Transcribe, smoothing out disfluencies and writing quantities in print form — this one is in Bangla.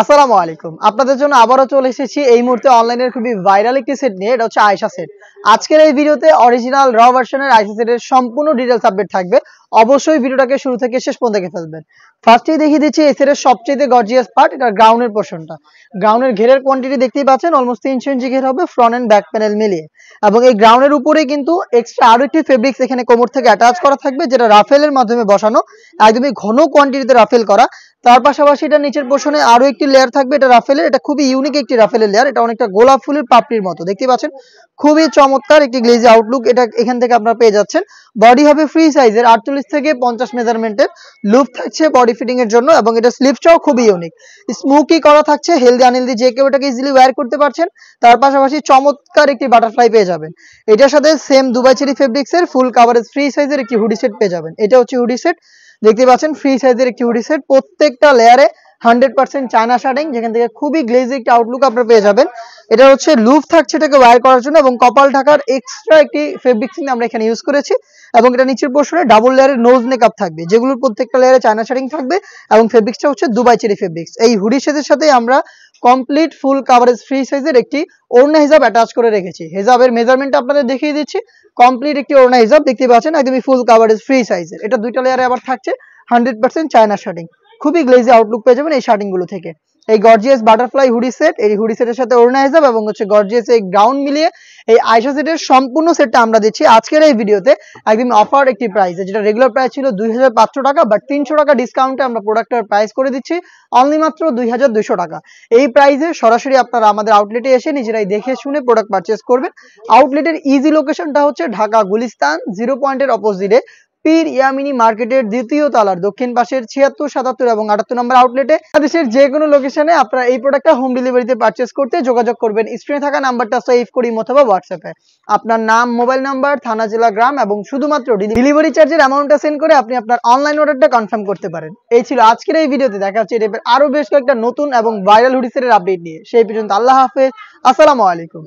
আসসালামু আলাইকুম। আপনাদের জন্য আবারও চলে এসেছি এই মুহূর্তে অনলাইনের খুবই ভাইরাল একটি সেট নিয়ে। এটা হচ্ছে আয়েশা সেট। আজকের এই ভিডিওতে অরিজিনাল র ভার্সনের আয়েশা সেটের সম্পূর্ণ ডিটেইলস আপডেট থাকবে। অবশ্যই ভিডিওটাকে শুরু থেকে শেষ পর্যন্ত দেখে ফেলবেন। ফার্স্টেই দেখিয়ে দিচ্ছি এই সেটের সবচেয়ে গর্জিয়াস পার্ট, এটা গ্রাউন্ডের পোরশনটা। গ্রাউন্ডের ঘেরের কোয়ান্টিটি দেখতেই পাচ্ছেন, অলমোস্ট 300 ইঞ্চি ঘের হবে ফ্রন্ট এন্ড ব্যাক প্যানেল মিলিয়ে। এবং এই গ্রাউন্ডের উপরে কিন্তু এক্সট্রা আরো একটি ফেব্রিক্স এখানে কোমর থেকে অ্যাটাচ করা থাকবে, যেটা রাফেলের মাধ্যমে বসানো, একদমই ঘন কোয়ান্টিটিতে রাফেল করা। তার পাশাপাশি এটা নিচের পোর্শনে আরো একটি লেয়ার থাকবে, এটা রাফেলের। এটা খুবই ইউনিক একটি রাফেলের লেয়ার। এটা অনেকটা গোলাপ ফুলের পাপড়ির মতো দেখতে পাচ্ছেন। খুবই চমৎকার একটি গ্লেজি আউটলুক এটা এখান থেকে আপনারা পেয়ে যাচ্ছেন। বডি হবে ফ্রি সাইজের 48 থেকে 50 মেজারমেন্টের। লুপ থাকছে বডি ফিটিং এর জন্য এবং এটা স্লিপসটাও খুবই ইউনিক। স্মোকি করা থাকছে, হেলদি আনহেলদি যে কেউ এটাকে ইজিলি ওয়্যার করতে পারছেন। তার পাশাপাশি চমৎকার একটি বাটারফ্লাই পেয়ে যাবেন। এটার সাথে সেম দুবাই চেরি ফেব্রিক্সের ফুল কাভারেজ ফ্রি সাইজের একটি হুডি সেট পেয়ে যাবেন। এটা হচ্ছে হুডি সেট, দেখতে পাচ্ছেন ফ্রি সাইজের একটি হুডি সেট। প্রত্যেকটা লেয়ারে 100% চায়না শার্টিং, যেখান থেকে খুবই গ্লেজি একটা আউটলুক আপনারা পেয়ে যাবেন। এটা হচ্ছে লুপ থাকছে এটাকে ওয়্যার করার জন্য এবং কপাল ঢাকার এক্সট্রা একটি ফেব্রিক্সিং আমরা এখানে ইউজ করেছি। এবং এটা নিচের পোর্শনে ডাবল লেয়ারের নোজ মেকআপ থাকবে, যেগুলোর প্রত্যেকটা লেয়ারে চায়না শার্টিং থাকবে এবং ফেব্রিক্সটা হচ্ছে দুবাই চেরি ফেব্রিক্স। এই হুডি সেটের সাথে আমরা কমপ্লিট ফুল কাভারেজ ফ্রি সাইজের একটি ওড়না হিজাব অ্যাটাচ করে রেখেছি। হিজাবের মেজারমেন্টটা আপনাদের দেখিয়ে দিচ্ছি। কমপ্লিট একটি ওড়না হিজাব দেখতে পাচ্ছেন, একদমই ফুল কাভারেজ ফ্রি সাইজের। এটা দুইটা লেয়ারে আবার থাকছে 100% চায়না শার্টিং। খুবই গ্লেজি আউটলুক পেয়ে যাবেন এই শার্টিং গুলো থেকে। এই গর্জিয়াস বাটারফ্লাই হুডি সেট, এই হুডি সেটের সাথে ওড়না হিজাব এবং হচ্ছে গর্জিয়াস এই গ্রাউন্ড মিলিয়ে এই আয়েশা সেটের সম্পূর্ণ সেটটা আমরা দিচ্ছি আজকের এই ভিডিওতে একদম অফার একটি প্রাইসে। যেটা রেগুলার প্রাইস ছিল 2500 টাকা, বাট 300 টাকা ডিসকাউন্টে আমরা প্রোডাক্টের প্রাইস করে দিচ্ছি অনলি মাত্র 2200 টাকা। এই প্রাইসে সরাসরি আপনারা আমাদের আউটলেটে এসে নিজেরাই দেখে শুনে প্রোডাক্ট পারচেস করবেন। আউটলেটের ইজি লোকেশনটা হচ্ছে ঢাকা গুলিস্তান 0 পয়েন্টের অপোজিটে পীর ইয়ামিনী মার্কেটের দ্বিতীয় তলার দক্ষিণ পাশের 76, 77 এবং 78 নম্বর আউটলেটে। দেশের যে কোনো লোকেশনে আপনারা এই প্রোডাক্টটা হোম ডেলিভারিতে পারচেস করতে যোগাযোগ করবেন স্ক্রিনে থাকা নাম্বারটা সেভ করি অথবা হোয়াটসঅ্যাপে। আপনার নাম, মোবাইল নাম্বার, থানা, জেলা, গ্রাম এবং শুধুমাত্র ডেলিভারি চার্জের অ্যামাউন্টটা সেন্ড করে আপনি আপনার অনলাইন অর্ডারটা কনফার্ম করতে পারেন। এই ছিল আজকের এই ভিডিওতে। দেখা হচ্ছে এর আরো বেশ কয়েকটা নতুন এবং ভাইরাল হুডি সেটের আপডেট নিয়ে। সেই পর্যন্ত আল্লাহ হাফেজ, আসসালামু আলাইকুম।